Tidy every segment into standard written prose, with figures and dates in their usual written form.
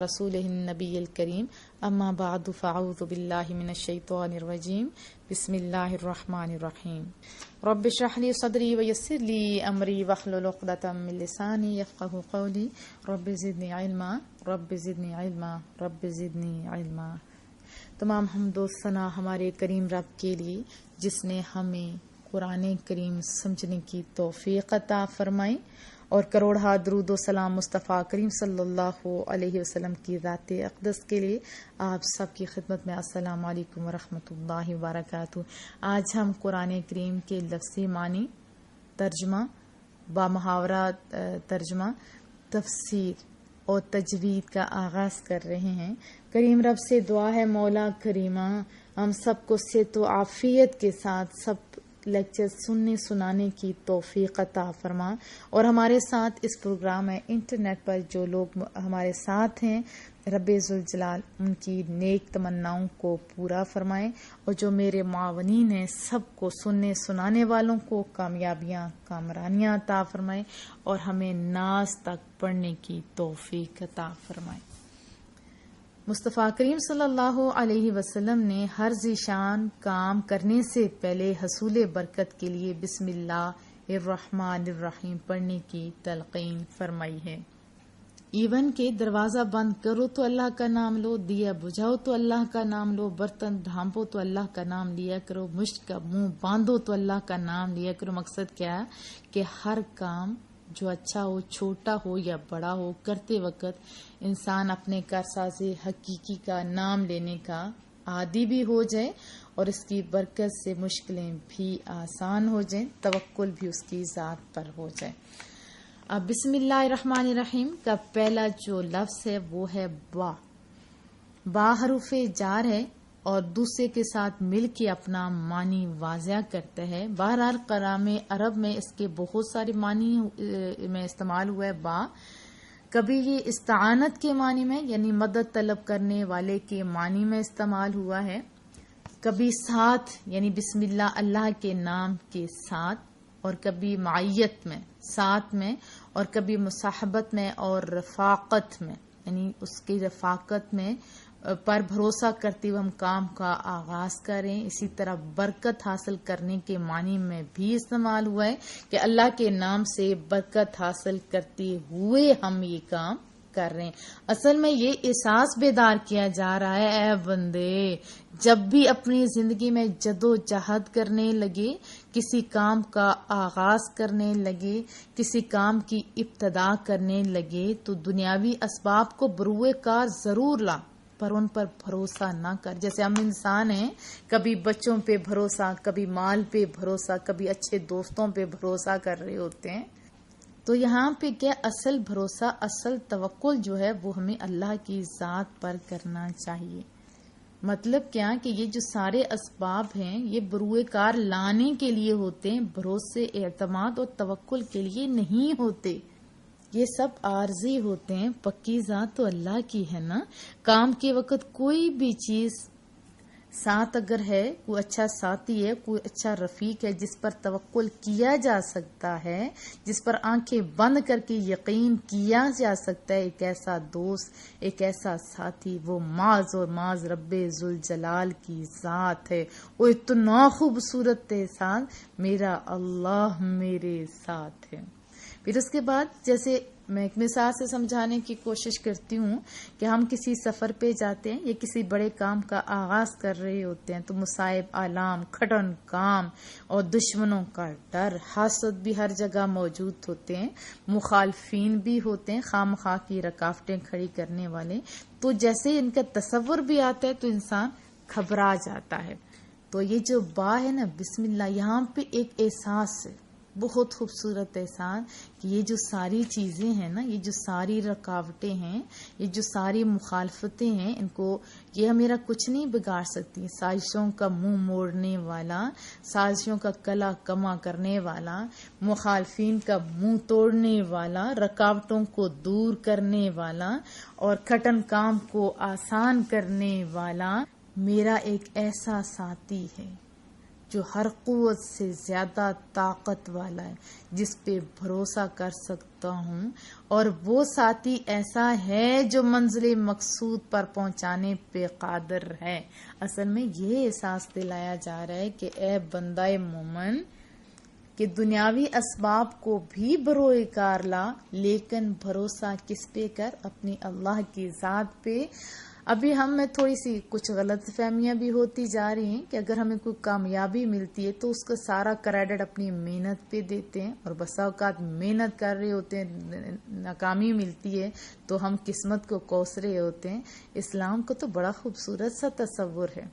رسولہ النبی الکریم اما بعد فاعوذ باللہ من الشیطان الرجیم بسم اللہ الرحمن الرحیم رب اشرح لی صدری ویسر لی امری واحلل عقدۃ من لسانی یفقهوا قولی رب زدنی علما رب زدنی علما رب زدنی علما۔ تمام حمد و ثنا ہمارے کریم رب کے لیے جس نے ہمیں قرآن کریم سمجھنے کی توفیق عطا فرمائی، اور کروڑہ درود و سلام مصطفیٰ کریم صلی اللہ علیہ وسلم کی ذات اقدس کے لیے آپ سب کی خدمت میں السلام علیکم ورحمۃ اللہ وبرکاتہ۔ آج ہم قرآن کریم کے لفظی معنی، ترجمہ، بامحاورہ ترجمہ، تفسیر اور تجوید کا آغاز کر رہے ہیں۔ کریم رب سے دعا ہے مولا کریمہ ہم سب کو صحت و عافیت کے ساتھ سب لیکچر سننے سنانے کی توفیق عطا فرما، اور ہمارے ساتھ اس پروگرام میں انٹرنیٹ پر جو لوگ ہمارے ساتھ ہیں رب ذوالجلال ان کی نیک تمناؤں کو پورا فرمائیں، اور جو میرے معاونین ہیں سب کو سننے سنانے والوں کو کامیابیاں کامرانیاں عطا فرمائیں، اور ہمیں ناز تک پڑھنے کی توفیق عطا فرمائیں۔ مصطفیٰ کریم صلی اللہ علیہ وسلم نے ہر ذیشان کام کرنے سے پہلے حصول برکت کے لیے بسم اللہ الرحمن الرحیم پڑھنے کی تلقین فرمائی ہے۔ ایون کہ دروازہ بند کرو تو اللہ کا نام لو، دیا بجھاؤ تو اللہ کا نام لو، برتن ڈھانپو تو اللہ کا نام لیا کرو، مشت کا منہ باندھو تو اللہ کا نام لیا کرو۔ مقصد کیا ہے کہ ہر کام جو اچھا ہو، چھوٹا ہو یا بڑا ہو، کرتے وقت انسان اپنے کارساز حقیقی کا نام لینے کا عادی بھی ہو جائے، اور اس کی برکت سے مشکلیں بھی آسان ہو جائیں، توکل بھی اس کی ذات پر ہو جائے۔ اب بسم اللہ الرحمن الرحیم کا پہلا جو لفظ ہے وہ ہے با۔ با حروف جار ہے اور دوسرے کے ساتھ مل کے اپنا معنی واضح کرتا ہے۔ بہرحال کلام عرب میں اس کے بہت سارے معنی میں استعمال ہوا ہے با۔ کبھی یہ استعانت کے معنی میں یعنی مدد طلب کرنے والے کے معنی میں استعمال ہوا ہے، کبھی ساتھ یعنی بسم اللہ اللہ کے نام کے ساتھ، اور کبھی معیت میں ساتھ میں، اور کبھی مصاحبت میں اور رفاقت میں یعنی اس کی رفاقت میں پر بھروسہ کرتے ہوئے ہم کام کا آغاز کریں۔ اسی طرح برکت حاصل کرنے کے معنی میں بھی استعمال ہوا ہے کہ اللہ کے نام سے برکت حاصل کرتے ہوئے ہم یہ کام کر رہے ہیں۔ اصل میں یہ احساس بیدار کیا جا رہا ہے اے بندے، جب بھی اپنی زندگی میں جد و جہد کرنے لگے، کسی کام کا آغاز کرنے لگے، کسی کام کی ابتدا کرنے لگے، تو دنیاوی اسباب کو بروئے کار ضرور لا، پر ان پر بھروسہ نہ کر۔ جیسے ہم انسان ہیں، کبھی بچوں پہ بھروسہ، کبھی مال پہ بھروسہ، کبھی اچھے دوستوں پہ بھروسہ کر رہے ہوتے ہیں۔ تو یہاں پہ کیا اصل بھروسہ، اصل توکل جو ہے وہ ہمیں اللہ کی ذات پر کرنا چاہیے۔ مطلب کیا کہ یہ جو سارے اسباب ہیں یہ بروئے کار لانے کے لیے ہوتے ہیں، بھروسے، اعتماد اور توکل کے لیے نہیں ہوتے۔ یہ سب عارضی ہوتے ہیں، پکی ذات تو اللہ کی ہے نا۔ کام کے وقت کوئی بھی چیز ساتھ اگر ہے، کوئی اچھا ساتھی ہے، کوئی اچھا رفیق ہے جس پر توکل کیا جا سکتا ہے، جس پر آنکھیں بند کر کے یقین کیا جا سکتا ہے، ایک ایسا دوست، ایک ایسا ساتھی، وہ معاذ اور معاذ رب ذوالجلال کی ذات ہے۔ وہ اتنا خوبصورت ہے ساتھ، میرا اللہ میرے ساتھ ہے۔ پھر اس کے بعد جیسے میں ایک مثال سے سمجھانے کی کوشش کرتی ہوں کہ ہم کسی سفر پہ جاتے ہیں یا کسی بڑے کام کا آغاز کر رہے ہوتے ہیں، تو مصائب، آلام، کھٹن کام اور دشمنوں کا ڈر، حسد بھی ہر جگہ موجود ہوتے ہیں، مخالفین بھی ہوتے ہیں، خواہ مخواہ کی رکاوٹیں کھڑی کرنے والے۔ تو جیسے ان کا تصور بھی آتا ہے تو انسان گھبرا جاتا ہے۔ تو یہ جو با ہے نا بسم اللہ، یہاں پہ ایک احساس ہے، بہت خوبصورت احساس کہ یہ جو ساری چیزیں ہیں نا، یہ جو ساری رکاوٹیں ہیں، یہ جو ساری مخالفتیں ہیں، ان کو یہ میرا کچھ نہیں بگاڑ سکتی۔ سازشوں کا منہ موڑنے والا، سازشوں کا کلا کما کرنے والا، مخالفین کا منہ توڑنے والا، رکاوٹوں کو دور کرنے والا اور کھٹن کام کو آسان کرنے والا میرا ایک ایسا ساتھی ہے۔ جو ہر قوت سے زیادہ طاقت والا ہے، جس پہ بھروسہ کر سکتا ہوں، اور وہ ساتھی ایسا ہے جو منزل مقصود پر پہنچانے پہ قادر ہے۔ اصل میں یہ احساس دلایا جا رہا ہے کہ اے بندہ مومن، کہ دنیاوی اسباب کو بھی بروئے کار لا، لیکن بھروسہ کس پہ کر؟ اپنی اللہ کی ذات پہ۔ ابھی ہم میں تھوڑی سی کچھ غلط فہمیاں بھی ہوتی جا رہی ہیں کہ اگر ہمیں کوئی کامیابی ملتی ہے تو اس کا سارا کریڈٹ اپنی محنت پہ دیتے ہیں، اور بسا اوقات محنت کر رہے ہوتے ہیں، ناکامی ملتی ہے تو ہم قسمت کو کوس رہے ہوتے ہیں۔ اسلام کو تو بڑا خوبصورت سا تصور ہے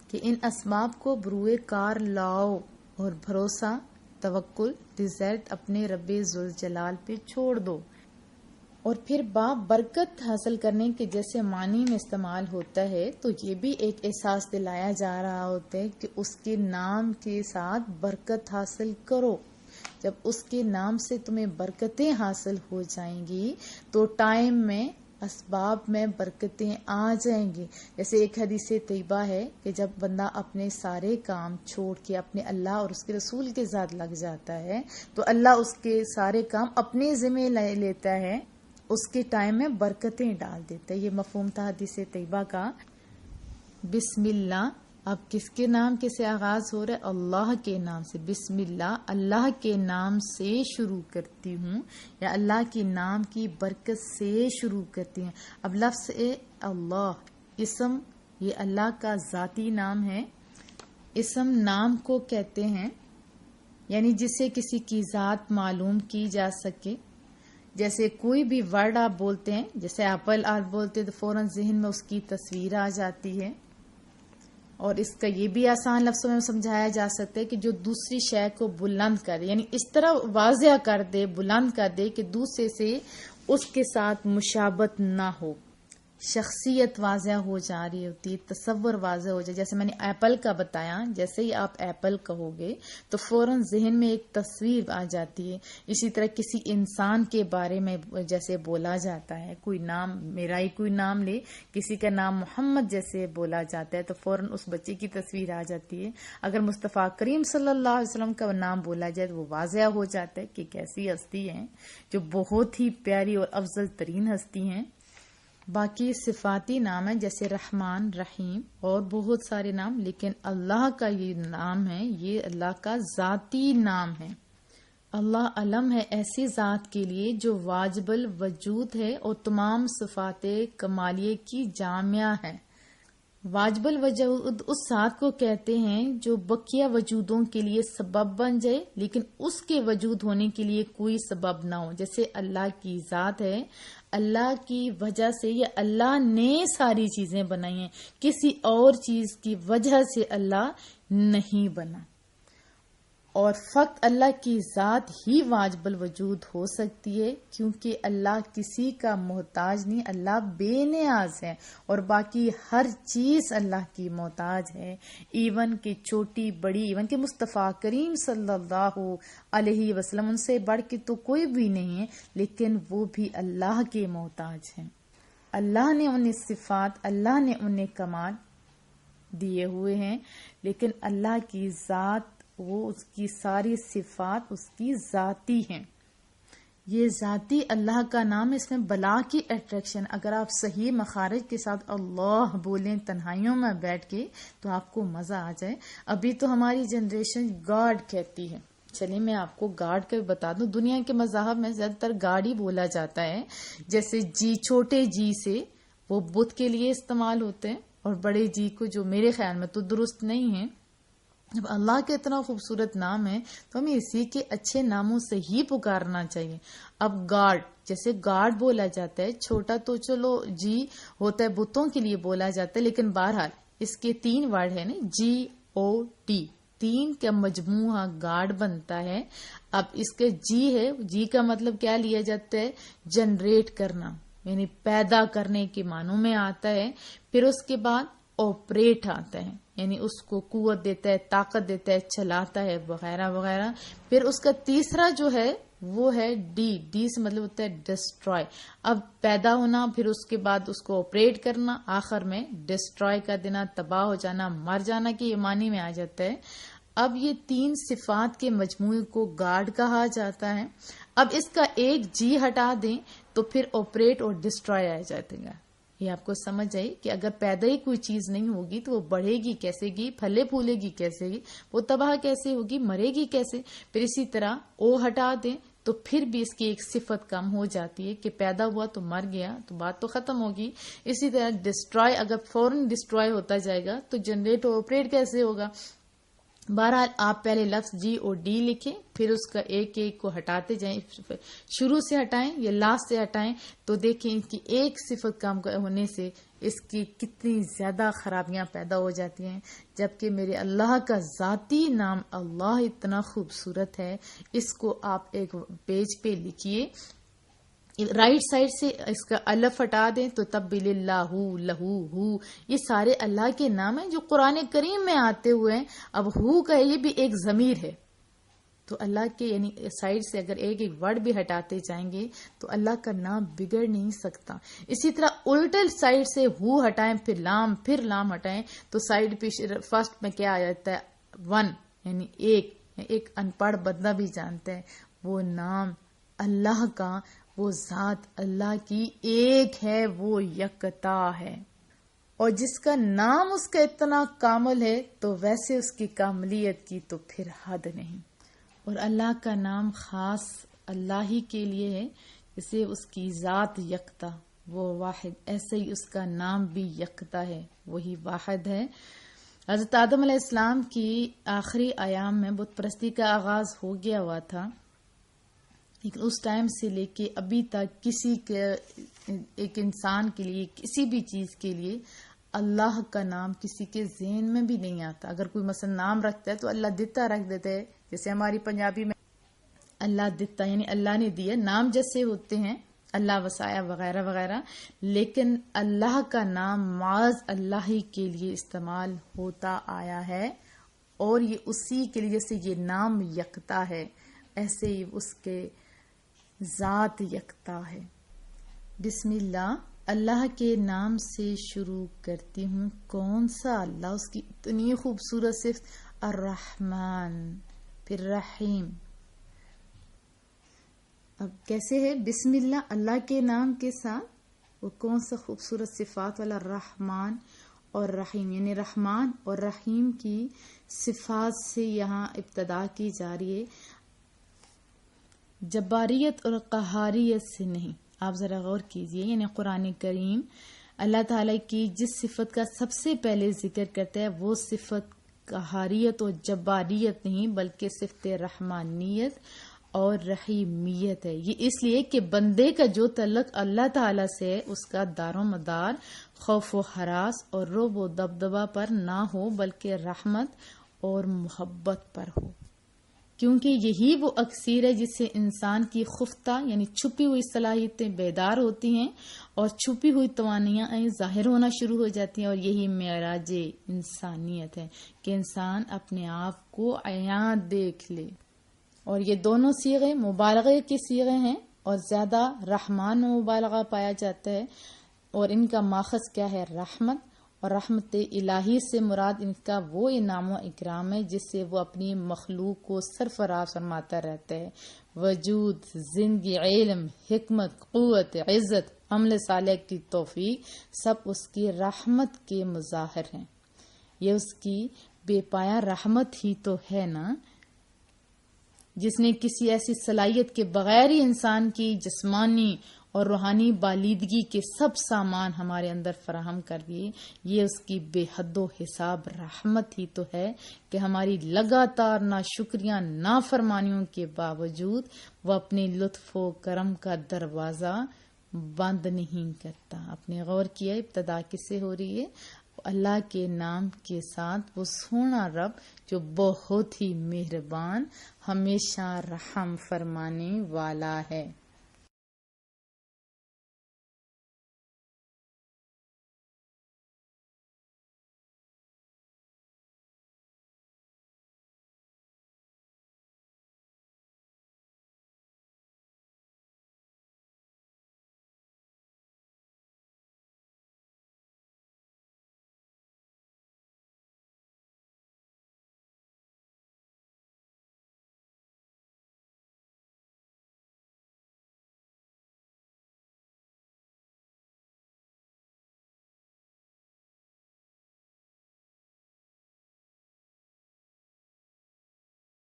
کہ ان اسباب کو بروئے کار لاؤ اور بھروسہ، توکل، رزلٹ اپنے رب ذوالجلال پہ چھوڑ دو۔ اور پھر برکت حاصل کرنے کے جیسے معنی میں استعمال ہوتا ہے تو یہ بھی ایک احساس دلایا جا رہا ہوتا ہے کہ اس کے نام کے ساتھ برکت حاصل کرو۔ جب اس کے نام سے تمہیں برکتیں حاصل ہو جائیں گی تو ٹائم میں، اسباب میں برکتیں آ جائیں گی۔ جیسے ایک حدیث طیبہ ہے کہ جب بندہ اپنے سارے کام چھوڑ کے اپنے اللہ اور اس کے رسول کے ساتھ لگ جاتا ہے تو اللہ اس کے سارے کام اپنے ذمہ لے لیتا ہے، اس کے ٹائم میں برکتیں ڈال دیتا ہے۔ یہ مفہوم تھا حدیث طیبہ کا۔ بسم اللہ، اب کس کے نام کے سے آغاز ہو رہا ہے؟ اللہ کے نام سے۔ بسم اللہ، اللہ کے نام سے شروع کرتی ہوں، یا اللہ کے نام کی برکت سے شروع کرتی ہوں۔ اب لفظ اللہ، اسم، یہ اللہ کا ذاتی نام ہے۔ اسم نام کو کہتے ہیں، یعنی جسے کسی کی ذات معلوم کی جا سکے۔ جیسے کوئی بھی ورڈ آپ بولتے ہیں، جیسے ایپل آپ بولتے ہیں تو فوراً ذہن میں اس کی تصویر آ جاتی ہے۔ اور اس کا یہ بھی آسان لفظوں میں سمجھایا جا سکتا ہے کہ جو دوسری شے کو بلند کر دے، یعنی اس طرح واضح کر دے، بلند کر دے کہ دوسرے سے اس کے ساتھ مشابہت نہ ہو، شخصیت واضح ہو جا رہی ہوتی ہے، تصور واضح ہو جائے۔ جیسے میں نے ایپل کا بتایا، جیسے ہی آپ ایپل کہو گے تو فوراً ذہن میں ایک تصویر آ جاتی ہے۔ اسی طرح کسی انسان کے بارے میں جیسے بولا جاتا ہے، کوئی نام، میرا ہی کوئی نام لے، کسی کا نام محمد جیسے بولا جاتا ہے تو فوراً اس بچے کی تصویر آ جاتی ہے۔ اگر مصطفیٰ کریم صلی اللہ علیہ وسلم کا نام بولا جائے تو وہ واضح ہو جاتا ہے کہ کیسی ہستی ہیں، جو بہت ہی پیاری اور افضل ترین ہستی ہیں۔ باقی صفاتی نام ہے جیسے رحمان، رحیم اور بہت سارے نام، لیکن اللہ کا یہ نام ہے، یہ اللہ کا ذاتی نام ہے۔ اللہ علم ہے ایسی ذات کے لیے جو واجب الوجود ہے اور تمام صفات کمالیہ کی جامعہ ہے۔ واجب الوجود اس ذات کو کہتے ہیں جو بقیہ وجودوں کے لیے سبب بن جائے لیکن اس کے وجود ہونے کے لیے کوئی سبب نہ ہو۔ جیسے اللہ کی ذات ہے، اللہ کی وجہ سے یا اللہ نے ساری چیزیں بنائی ہیں، کسی اور چیز کی وجہ سے اللہ نہیں بنا۔ اور فقط اللہ کی ذات ہی واجب الوجود ہو سکتی ہے، کیونکہ اللہ کسی کا محتاج نہیں، اللہ بے نیاز ہے، اور باقی ہر چیز اللہ کی محتاج ہے، ایون کہ چھوٹی بڑی، ایون کہ مصطفیٰ کریم صلی اللہ علیہ وسلم ان سے بڑھ کے تو کوئی بھی نہیں ہے، لیکن وہ بھی اللہ کے محتاج ہیں۔ اللہ نے انہیں صفات، اللہ نے انہیں کمال دیے ہوئے ہیں، لیکن اللہ کی ذات، وہ اس کی ساری صفات اس کی ذاتی ہیں۔ یہ ذاتی اللہ کا نام، اس میں بلا کی اٹریکشن، اگر آپ صحیح مخارج کے ساتھ اللہ بولیں تنہائیوں میں بیٹھ کے تو آپ کو مزہ آ جائے۔ ابھی تو ہماری جنریشن گاڈ کہتی ہے، چلیے میں آپ کو گاڈ کا بھی بتا دوں۔ دنیا کے مذاہب میں زیادہ تر گاڈ ہی بولا جاتا ہے، جیسے جی، چھوٹے جی سے وہ بت کے لیے استعمال ہوتے ہیں، اور بڑے جی کو جو میرے خیال میں تو درست نہیں ہے۔ جب اللہ کا اتنا خوبصورت نام ہے تو ہمیں اسی کے اچھے ناموں سے ہی پکارنا چاہیے۔ اب گاڈ، جیسے گاڈ بولا جاتا ہے، چھوٹا تو چلو جی ہوتا ہے، بتوں کے لیے بولا جاتا ہے، لیکن بہرحال اس کے 3 ورڈ ہیں نا، جی او ٹی، 3 کا مجموعہ گاڈ بنتا ہے۔ اب اس کا جی ہے، جی کا مطلب کیا لیا جاتا ہے؟ جنریٹ کرنا، یعنی پیدا کرنے کے معنوں میں آتا ہے۔ پھر اس کے بعد آپریٹ آتا ہے، یعنی اس کو قوت دیتا ہے، طاقت دیتا ہے، چلاتا ہے، وغیرہ وغیرہ۔ پھر اس کا تیسرا جو ہے وہ ہے ڈی سے مطلب ہوتا ہے ڈسٹرائے. اب پیدا ہونا، پھر اس کے بعد اس کو آپریٹ کرنا، آخر میں ڈسٹرائے کر دینا، تباہ ہو جانا، مر جانا کی یہ معنی میں آ جاتا ہے. اب یہ 3 صفات کے مجموعے کو گاڈ کہا جاتا ہے. اب اس کا ایک جی ہٹا دیں تو پھر آپریٹ اور ڈسٹرائے آ جاتے گا. یہ آپ کو سمجھ آئی کہ اگر پیدا ہی کوئی چیز نہیں ہوگی تو وہ بڑھے گی کیسے گی، پھلے پھولے گی کیسے گی، وہ تباہ کیسے ہوگی، مرے گی کیسے. پھر اسی طرح او ہٹا دیں تو پھر بھی اس کی ایک صفت کم ہو جاتی ہے کہ پیدا ہوا تو مر گیا تو بات تو ختم ہوگی. اسی طرح ڈسٹرائے اگر فوراً ڈسٹرائے ہوتا جائے گا تو جنریٹ اور آپریٹ کیسے ہوگا. بہرحال آپ پہلے لفظ جی اور ڈی لکھیں، پھر اس کا ایک ایک کو ہٹاتے جائیں، شروع سے ہٹائیں یا لاسٹ سے ہٹائیں تو دیکھیں ان کی ایک صفت کم ہونے سے اس کی کتنی زیادہ خرابیاں پیدا ہو جاتی ہیں. جبکہ میرے اللہ کا ذاتی نام اللہ اتنا خوبصورت ہے، اس کو آپ ایک پیج پہ لکھیے، رائٹ سائڈ سے اس کا الف ہٹا دیں تو تب بھی اللہ لہو ہو، یہ سارے اللہ کے نام ہیں جو قرآن کریم میں آتے ہوئے ہیں. اب ہو کا یہ بھی ایک ضمیر ہے تو اللہ کے یعنی سائڈ سے اگر ایک ایک ورڈ بھی ہٹاتے جائیں گے تو اللہ کا نام بگڑ نہیں سکتا. اسی طرح الٹے سائڈ سے ہو ہٹائیں پھر لام ہٹائیں تو سائڈ پہ فرسٹ میں کیا آ جاتا ہے 1 یعنی ایک ان پڑھ بندہ بھی جانتا ہے وہ نام اللہ کا، وہ ذات اللہ کی ایک ہے، وہ یکتا ہے. اور جس کا نام اس کا اتنا کامل ہے تو ویسے اس کی کاملیت کی تو پھر حد نہیں. اور اللہ کا نام خاص اللہ ہی کے لیے ہے، جسے اس کی ذات یکتا، وہ واحد، ایسے ہی اس کا نام بھی یکتا ہے، وہی واحد ہے. حضرت آدم علیہ السلام کی آخری ایام میں بت پرستی کا آغاز ہو گیا ہوا تھا، لیکن اس ٹائم سے لے کے ابھی تک کسی کے ایک انسان کے لیے کسی بھی چیز کے لیے اللہ کا نام کسی کے ذہن میں بھی نہیں آتا. اگر کوئی مثلا نام رکھتا ہے تو اللہ دتا رکھ دیتا ہے، جیسے ہماری پنجابی میں اللہ دتا یعنی اللہ نے دیا. نام جیسے ہوتے ہیں اللہ وسایا وغیرہ وغیرہ، لیکن اللہ کا نام معاذ اللہ ہی کے لیے استعمال ہوتا آیا ہے اور یہ اسی کے لیے، جیسے یہ نام یکتا ہے ایسے ہی اس کے ذات یکتا ہے. بسم اللہ، اللہ کے نام سے شروع کرتی ہوں. کون سا اللہ؟ اس کی اتنی خوبصورت صفت الرحمن، پھر رحیم. اب کیسے ہے؟ بسم اللہ، اللہ کے نام کے ساتھ وہ کون سا خوبصورت صفات والا رحمان اور رحیم، یعنی رحمان اور رحیم کی صفات سے یہاں ابتدا کی جا رہی ہے، جباریت اور قہاریت سے نہیں. آپ ذرا غور کیجئے، یعنی قرآن کریم اللہ تعالیٰ کی جس صفت کا سب سے پہلے ذکر کرتا ہے وہ صفت قہاریت اور جباریت نہیں بلکہ صفت رحمانیت اور رحیمیت ہے. یہ اس لیے کہ بندے کا جو تعلق اللہ تعالیٰ سے ہے اس کا دار و مدار خوف و ہراس اور رعب و دبدبہ پر نہ ہو بلکہ رحمت اور محبت پر ہو، کیونکہ یہی وہ اکسیر ہے جس سے انسان کی خفتہ یعنی چھپی ہوئی صلاحیتیں بیدار ہوتی ہیں اور چھپی ہوئی توانائیاں ظاہر ہونا شروع ہو جاتی ہیں. اور یہی معراج انسانیت ہے کہ انسان اپنے آپ کو عیاں دیکھ لے. اور یہ دونوں صیغے مبالغے کی صیغے ہیں اور زیادہ رحمان میں مبالغہ پایا جاتا ہے، اور ان کا ماخذ کیا ہے؟ رحمت. اور رحمت الہی سے مراد ان کا وہ انعام و اکرام ہے جس سے وہ اپنی مخلوق کو سرفراز فرماتا رہتا ہے. وجود، زندگی، علم، حکمت، قوت، عزت، عمل صالح کی توفیق سب اس کی رحمت کے مظاہر ہیں. یہ اس کی بے پایا رحمت ہی تو ہے نا، جس نے کسی ایسی صلاحیت کے بغیر ہی انسان کی جسمانی اور روحانی بالیدگی کے سب سامان ہمارے اندر فراہم کر دیے. یہ اس کی بے حد و حساب رحمت ہی تو ہے کہ ہماری لگاتار ناشکریاں نافرمانیوں کے باوجود وہ اپنے لطف و کرم کا دروازہ بند نہیں کرتا. آپ نے غور کیا ابتدا کس سے ہو رہی ہے؟ اللہ کے نام کے ساتھ وہ سونا رب جو بہت ہی مہربان، ہمیشہ رحم فرمانے والا ہے.